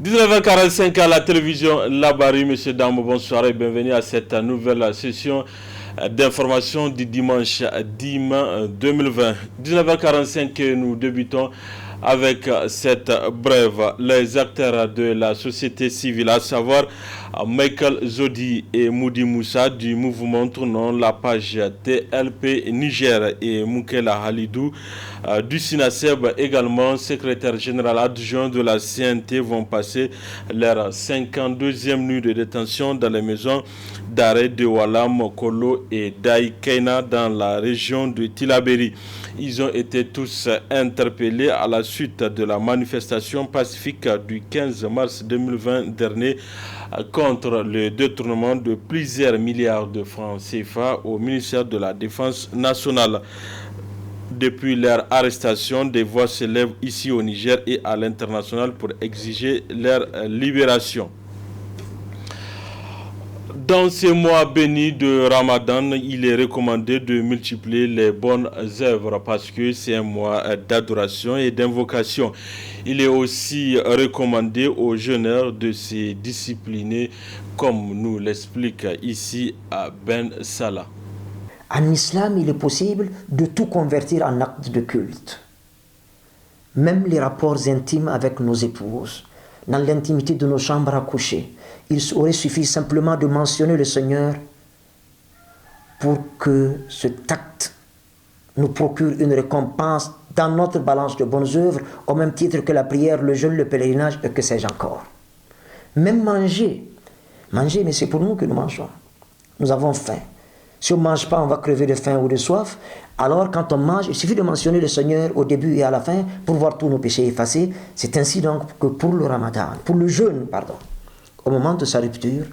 19h45 à la télévision Labari. Monsieur Damo, bonsoir et bienvenue à cette nouvelle session d'information du dimanche 10 mai 2020. 19h45, nous débutons avec cette brève. Les acteurs de la société civile, à savoir Michael Zodi et Moudi Moussa du mouvement tournant la page TLP Niger et Moukela Halidou du SINASEB, également secrétaire général adjoint de la CNT, vont passer leur 52e nuit de détention dans les maisons d'arrêt de Walam, Kolo et Daïkeina dans la région de Tilaberi. Ils ont été tous interpellés à la suite de la manifestation pacifique du 15 mars 2020 dernier contre le détournement de plusieurs milliards de francs CFA au ministère de la Défense nationale. Depuis leur arrestation, des voix s'élèvent ici au Niger et à l'international pour exiger leur libération. Dans ces mois bénis de Ramadan, il est recommandé de multiplier les bonnes œuvres parce que c'est un mois d'adoration et d'invocation. Il est aussi recommandé aux jeûneurs de se discipliner, comme nous l'explique ici à Ben Salah. En islam, il est possible de tout convertir en acte de culte. Même les rapports intimes avec nos épouses, dans l'intimité de nos chambres à coucher. Il aurait suffi simplement de mentionner le Seigneur pour que cet acte nous procure une récompense dans notre balance de bonnes œuvres, au même titre que la prière, le jeûne, le pèlerinage et que sais-je encore. Même manger, mais c'est pour nous que nous mangeons. Nous avons faim. Si on ne mange pas, on va crever de faim ou de soif. Alors, quand on mange, il suffit de mentionner le Seigneur au début et à la fin pour voir tous nos péchés effacés. C'est ainsi donc que pour le Ramadan, pour le jeûne, au moment de sa rupture,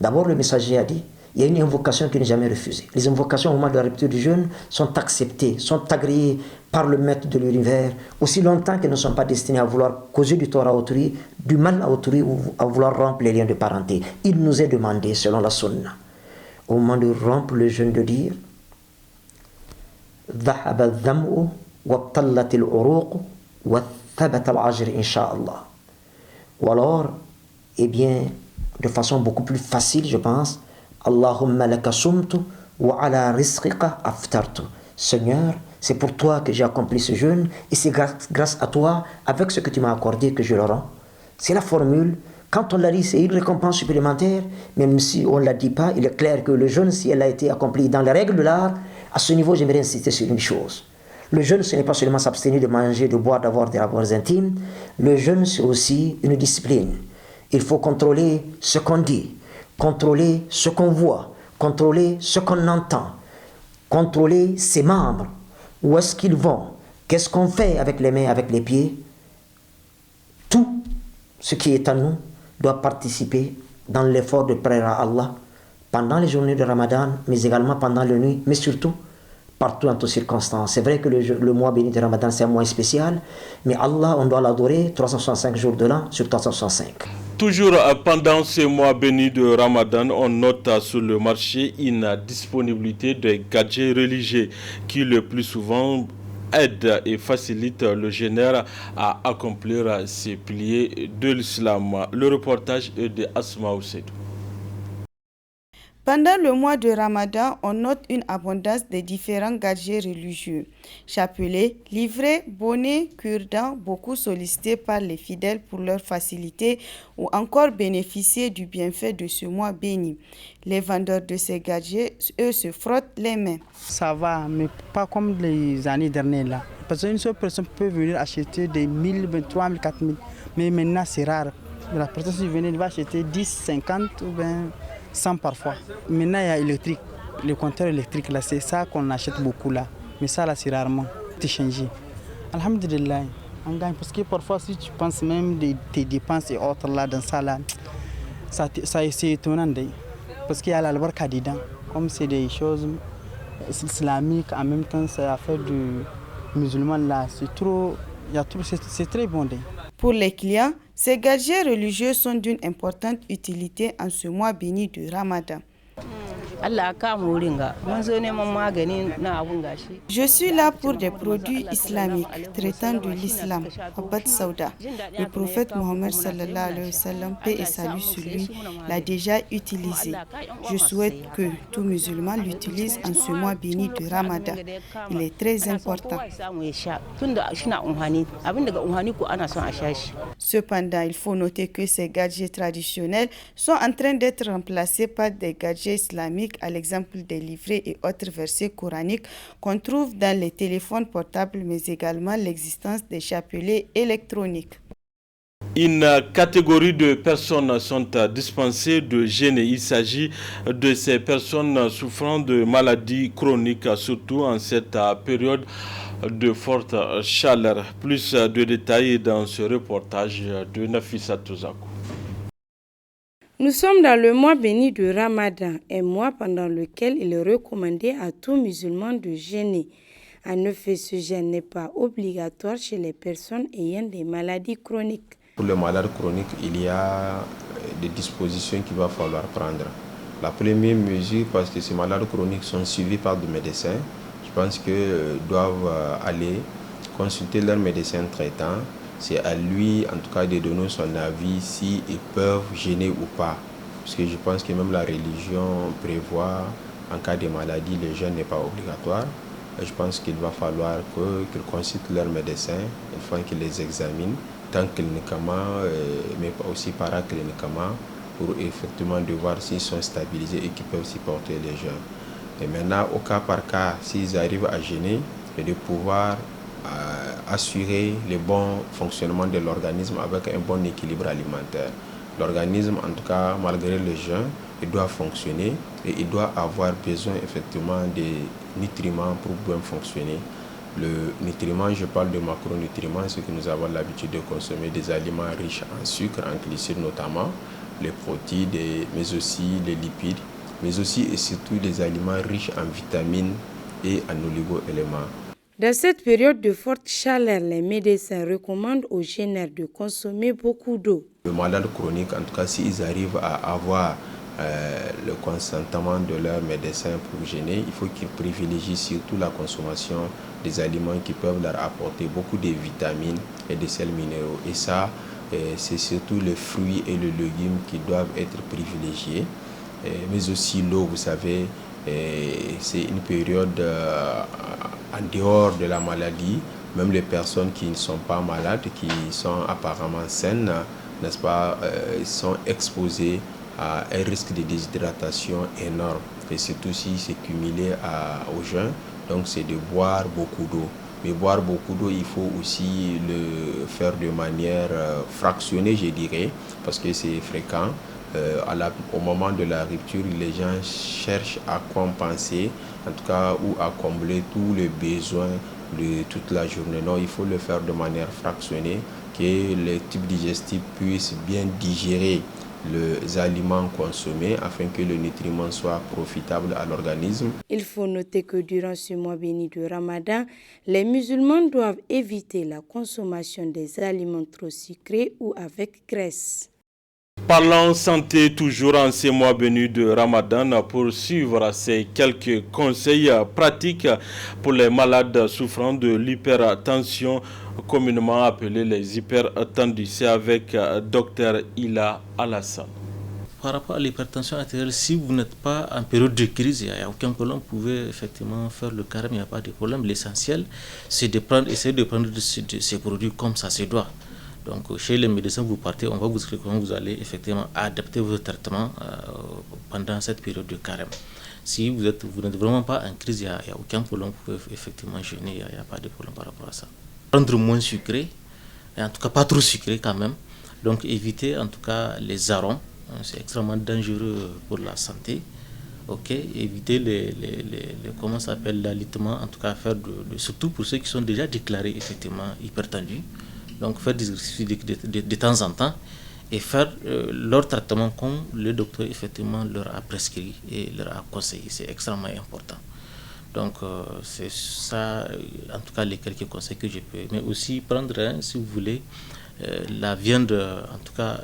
d'abord le messager a dit, il y a une invocation qui n'est jamais refusée. Les invocations au moment de la rupture du jeûne sont acceptées, sont agréées par le maître de l'univers, aussi longtemps qu'elles ne sont pas destinées à vouloir causer du tort à autrui, du mal à autrui ou à vouloir rompre les liens de parenté. Il nous est demandé, selon la sunna, au moment de rompre le jeûne, de dire ذهب الظمأ وابتلت العروق وثبت الأجر إن شاء الله. Ou alors, de façon beaucoup plus facile, je pense, Allahumma laka sumtu wa ala rizqika aftartu. Seigneur, c'est pour toi que j'ai accompli ce jeûne et c'est grâce à toi, avec ce que tu m'as accordé, que je le rends. C'est la formule. Quand on l'a dit, c'est une récompense supplémentaire, même si on ne la dit pas, il est clair que le jeûne, si elle a été accomplie dans les règles de l'art, à ce niveau, j'aimerais insister sur une chose. Le jeûne, ce n'est pas seulement s'abstenir de manger, de boire, d'avoir des rapports intimes. Le jeûne, c'est aussi une discipline. Il faut contrôler ce qu'on dit, contrôler ce qu'on voit, contrôler ce qu'on entend, contrôler ses membres. Où est-ce qu'ils vont? Qu'est-ce qu'on fait avec les mains, avec les pieds? Tout ce qui est à nous doit participer dans l'effort de prière à Allah pendant les journées de Ramadan, mais également pendant la nuit, mais surtout partout en toutes circonstances. C'est vrai que le mois béni de Ramadan, c'est un mois spécial, mais Allah, on doit l'adorer 365 jours de l'an sur 365. Toujours pendant ce mois béni de Ramadan, on note sur le marché une disponibilité des gadgets religieux qui le plus souvent aide et facilite le jeûneur à accomplir ses piliers de l'islam. Le reportage est de Asma Oussedou. Pendant le mois de Ramadan, on note une abondance de différents gadgets religieux. Chapelets, livrets, bonnets, cure-dents, beaucoup sollicités par les fidèles pour leur facilité ou encore bénéficier du bienfait de ce mois béni. Les vendeurs de ces gadgets, eux, se frottent les mains. Ça va, mais pas comme les années dernières là. Parce qu'une seule personne peut venir acheter des 1000, 3 000, 4 000. Mais maintenant, c'est rare. La personne qui vient, va acheter 10, 50 ou 100 parfois. Maintenant, il y a électrique. Le compteur électrique, là, c'est ça qu'on achète beaucoup là. Mais ça, là, c'est rarement. C'est changé. Alhamdulillah, on gagne. Parce que parfois, si tu penses même de tes dépenses et autres là, dans ça, là, ça c'est étonnant. Parce qu'il y a la baraka dedans. Comme c'est des choses islamiques, en même temps, c'est affaire du musulman là. C'est très bon. Pour les clients, ces gadgets religieux sont d'une importante utilité en ce mois béni de Ramadan. Je suis là pour des produits islamiques traitant de l'islam. Abad Sauda, le prophète Mohammed sallallahu alayhi wa sallam, paix et salut sur lui, l'a déjà utilisé. Je souhaite que tout musulman l'utilise en ce mois béni de Ramadan. Il est très important. Cependant, il faut noter que ces gadgets traditionnels sont en train d'être remplacés par des gadgets islamiques, à l'exemple des livrets et autres versets coraniques qu'on trouve dans les téléphones portables, mais également l'existence des chapelets électroniques. Une catégorie de personnes sont dispensées de jeûner. Il s'agit de ces personnes souffrant de maladies chroniques, surtout en cette période de forte chaleur. Plus de détails dans ce reportage de Nafissa Touzakou. Nous sommes dans le mois béni de Ramadan, un mois pendant lequel il est recommandé à tout musulman de jeûner. En effet, ce jeûne n'est pas obligatoire chez les personnes ayant des maladies chroniques. Pour les malades chroniques, il y a des dispositions qu'il va falloir prendre. La première mesure, parce que ces malades chroniques sont suivis par des médecins, je pense qu'ils doivent aller consulter leur médecin traitant. C'est à lui, en tout cas, de donner son avis s'ils peuvent jeûner ou pas. Parce que je pense que même la religion prévoit, en cas de maladie, le jeûne n'est pas obligatoire. Et je pense qu'il va falloir qu'ils consultent leur médecin, une fois qu'ils les examinent, tant cliniquement, mais aussi paracliniquement, pour effectivement de voir s'ils sont stabilisés et qu'ils peuvent supporter les jeûnes. Et maintenant, au cas par cas, s'ils arrivent à jeûner, et de pouvoir assurer le bon fonctionnement de l'organisme avec un bon équilibre alimentaire. L'organisme, en tout cas, malgré le jeûne, il doit fonctionner et il doit avoir besoin effectivement des nutriments pour bien fonctionner. Le nutriment, je parle de macronutriments, c'est que nous avons l'habitude de consommer des aliments riches en sucre, en glucides notamment, les protéines, mais aussi les lipides, mais aussi et surtout des aliments riches en vitamines et en oligo-éléments. Dans cette période de forte chaleur, les médecins recommandent aux jeûneurs de consommer beaucoup d'eau. Les malades chroniques, en tout cas, s'ils arrivent à avoir le consentement de leur médecin pour jeûner, il faut qu'ils privilégient surtout la consommation des aliments qui peuvent leur apporter beaucoup de vitamines et de sels minéraux. Et ça, c'est surtout les fruits et les légumes qui doivent être privilégiés. Mais aussi l'eau, vous savez, c'est une période en dehors de la maladie. Même les personnes qui ne sont pas malades, qui sont apparemment saines, n'est-ce pas, sont exposées à un risque de déshydratation énorme. Et surtout si c'est cumulé au jeûne, donc c'est de boire beaucoup d'eau. Mais boire beaucoup d'eau, il faut aussi le faire de manière fractionnée, je dirais, parce que c'est fréquent. Au moment de la rupture, les gens cherchent à compenser, en tout cas, ou à combler tous les besoins de toute la journée. Non, il faut le faire de manière fractionnée, que les tubes digestifs puissent bien digérer les aliments consommés afin que le nutriment soit profitable à l'organisme. Il faut noter que durant ce mois béni de Ramadan, les musulmans doivent éviter la consommation des aliments trop sucrés ou avec graisse. Parlons santé toujours en ces mois bénis de Ramadan pour suivre ces quelques conseils pratiques pour les malades souffrant de l'hypertension, communément appelés les hypertendus. C'est avec Dr Ila Alassane. Par rapport à l'hypertension artérielle, si vous n'êtes pas en période de crise, il n'y a aucun problème, vous pouvez effectivement faire le carême, il n'y a pas de problème. L'essentiel, c'est essayer de prendre ces produits comme ça se doit. Donc chez les médecins, vous partez, on va vous expliquer comment vous allez effectivement adapter votre traitement pendant cette période de carême. Si vous n'êtes vraiment pas en crise, il n'y a aucun problème, vous pouvez effectivement jeûner, il n'y a pas de problème par rapport à ça. Prendre moins sucré, et en tout cas pas trop sucré quand même, donc éviter en tout cas les arômes, c'est extrêmement dangereux pour la santé. Ok, éviter comment ça s'appelle, l'alitement, en tout cas faire surtout pour ceux qui sont déjà déclarés effectivement hypertendus. Donc faire des exercices de temps en temps et faire leur traitement comme le docteur effectivement leur a prescrit et leur a conseillé. C'est extrêmement important. Donc c'est ça, en tout cas les quelques conseils que je peux. Mais aussi prendre, si vous voulez, la viande en tout cas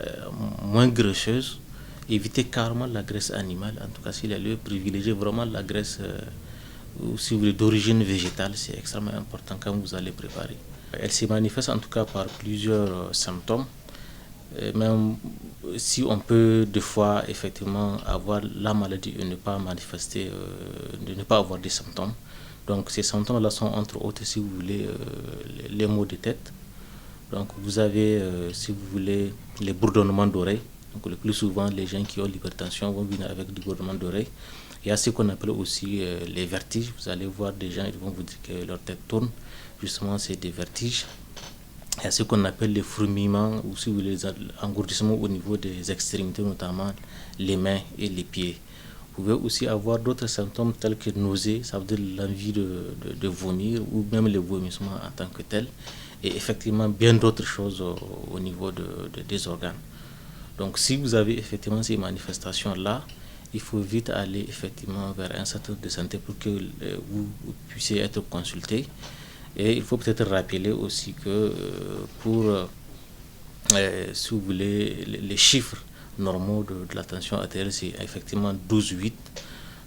moins graisseuse éviter carrément la graisse animale. En tout cas, s'il y a lieu, privilégier vraiment la graisse ou si vous voulez d'origine végétale, c'est extrêmement important quand vous allez préparer. Elle se manifeste en tout cas par plusieurs symptômes. Même si on peut des fois effectivement avoir la maladie et ne pas manifester, de ne pas avoir des symptômes. Donc ces symptômes-là sont entre autres, si vous voulez, les maux de tête. Donc vous avez, si vous voulez, les bourdonnements d'oreilles. Donc le plus souvent, les gens qui ont l'hypertension vont venir avec du bourdonnement d'oreilles. Il y a ce qu'on appelle aussi les vertiges. Vous allez voir des gens, ils vont vous dire que leur tête tourne. Justement, c'est des vertiges. Il y a ce qu'on appelle les fourmillements ou si vous voulez, les engourdissements au niveau des extrémités, notamment les mains et les pieds. Vous pouvez aussi avoir d'autres symptômes tels que nausées, ça veut dire l'envie de vomir ou même les vomissements en tant que tels. Et effectivement, bien d'autres choses au niveau des organes. Donc, si vous avez effectivement ces manifestations-là, il faut vite aller effectivement vers un centre de santé pour que vous puissiez être consulté. Et il faut peut-être rappeler aussi que pour, si vous voulez, les chiffres normaux de la tension artérielle, c'est effectivement 12,8.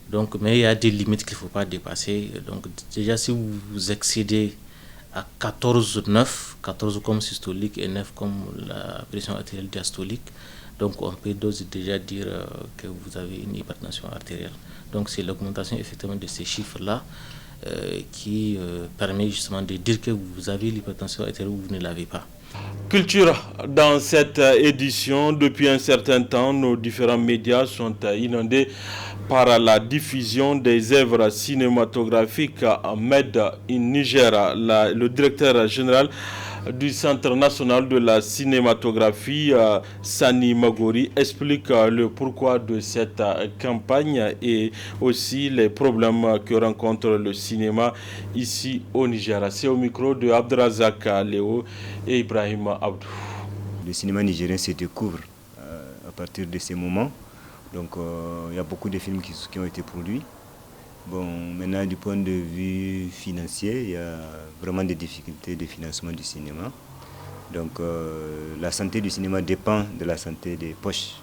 Donc, mais il y a des limites qu'il ne faut pas dépasser. Donc, déjà, si vous excédez à 14,9, 14 comme systolique et 9 comme la pression artérielle diastolique, donc on peut déjà dire que vous avez une hypertension artérielle. Donc, c'est l'augmentation effectivement de ces chiffres-là qui permet justement de dire que vous avez l'hypertension artérielle ou vous ne l'avez pas. Culture, dans cette édition, depuis un certain temps, nos différents médias sont inondés par la diffusion des œuvres cinématographiques Made in Niger. Le directeur général du Centre national de la cinématographie, Sani Magori, explique le pourquoi de cette campagne et aussi les problèmes que rencontre le cinéma ici au Niger. C'est au micro de Abdrazak Léo et Ibrahim Abdou. Le cinéma nigérien se découvre à partir de ces moments. Donc il y a beaucoup de films qui ont été produits. Bon, maintenant du point de vue financier, il y a vraiment des difficultés de financement du cinéma. Donc la santé du cinéma dépend de la santé des poches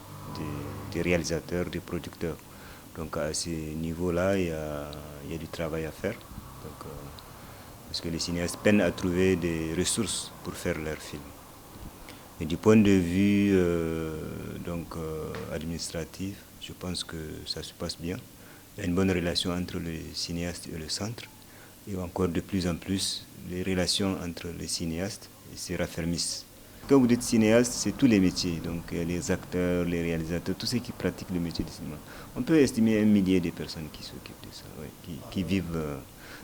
des réalisateurs, des producteurs. Donc à ce niveau-là, il y a du travail à faire. Donc, parce que les cinéastes peinent à trouver des ressources pour faire leurs films. Et du point de vue administratif, je pense que ça se passe bien. Il y a une bonne relation entre le cinéaste et le centre. Et encore de plus en plus, les relations entre les cinéastes se raffermissent. Quand vous dites cinéaste, c'est tous les métiers. Donc les acteurs, les réalisateurs, tous ceux qui pratiquent le métier du cinéma. On peut estimer 1 millier de personnes qui s'occupent de ça, qui vivent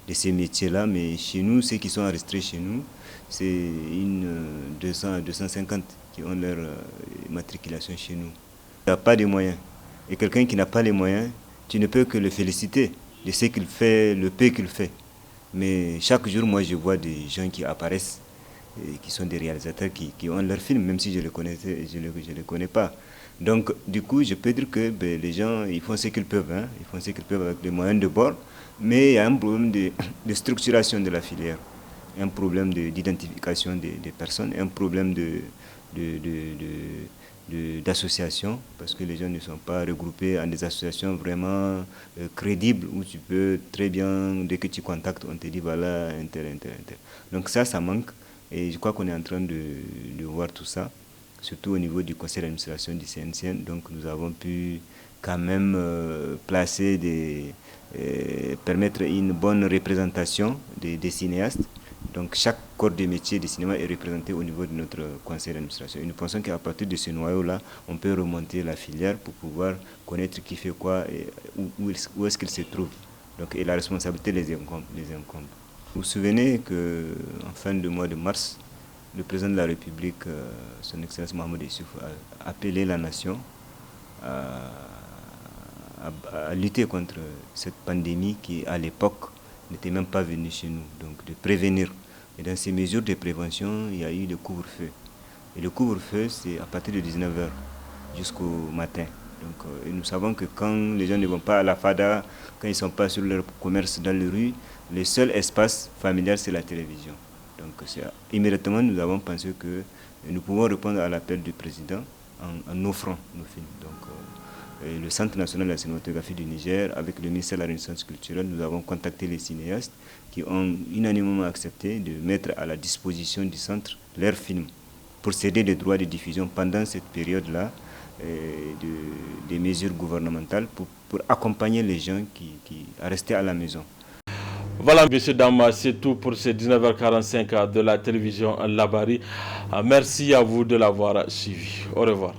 de ces métiers-là. Mais chez nous, ceux qui sont enregistrés chez nous, c'est 200 à 250 qui ont leur matriculation chez nous. Il n'y a pas de moyens. Et quelqu'un qui n'a pas les moyens, tu ne peux que le féliciter de ce qu'il fait, le peu qu'il fait. Mais chaque jour, moi, je vois des gens qui apparaissent, et qui sont des réalisateurs qui ont leur film, même si je ne les connais pas. Donc, du coup, je peux dire que les gens, ils font ce qu'ils peuvent. Hein, ils font ce qu'ils peuvent avec les moyens de bord. Mais il y a un problème de structuration de la filière, un problème d'identification des personnes, un problème d'associations, parce que les gens ne sont pas regroupés en des associations vraiment crédibles, où tu peux très bien, dès que tu contactes, on te dit voilà, un tel. Donc ça manque, et je crois qu'on est en train de voir tout ça, surtout au niveau du conseil d'administration du CNCN. Donc nous avons pu quand même permettre une bonne représentation des cinéastes. Donc chaque corps de métier du cinéma est représenté au niveau de notre conseil d'administration. Et nous pensons qu'à partir de ce noyau-là, on peut remonter la filière pour pouvoir connaître qui fait quoi et où est-ce qu'il se trouve. Donc, et la responsabilité les incombe. Vous vous souvenez qu'en fin de mois de mars, le président de la République, son Excellence Mohamed Issouf, a appelé la nation à lutter contre cette pandémie qui, à l'époque, n'était même pas venue chez nous, donc de prévenir. Et dans ces mesures de prévention, il y a eu le couvre-feu. Et le couvre-feu, c'est à partir de 19h jusqu'au matin. Donc, et nous savons que quand les gens ne vont pas à la FADA, quand ils ne sont pas sur leur commerce dans les rues, le seul espace familial, c'est la télévision. Donc immédiatement, nous avons pensé que nous pouvons répondre à l'appel du président en offrant nos films. Donc, le Centre national de la cinématographie du Niger, avec le ministère de la Renaissance culturelle, nous avons contacté les cinéastes qui ont unanimement accepté de mettre à la disposition du centre leurs films pour céder les droits de diffusion pendant cette période-là des mesures gouvernementales pour accompagner les gens qui restaient à la maison. Voilà, messieurs, dames, c'est tout pour ces 19h45 de la télévision Labari. Merci à vous de l'avoir suivi. Au revoir.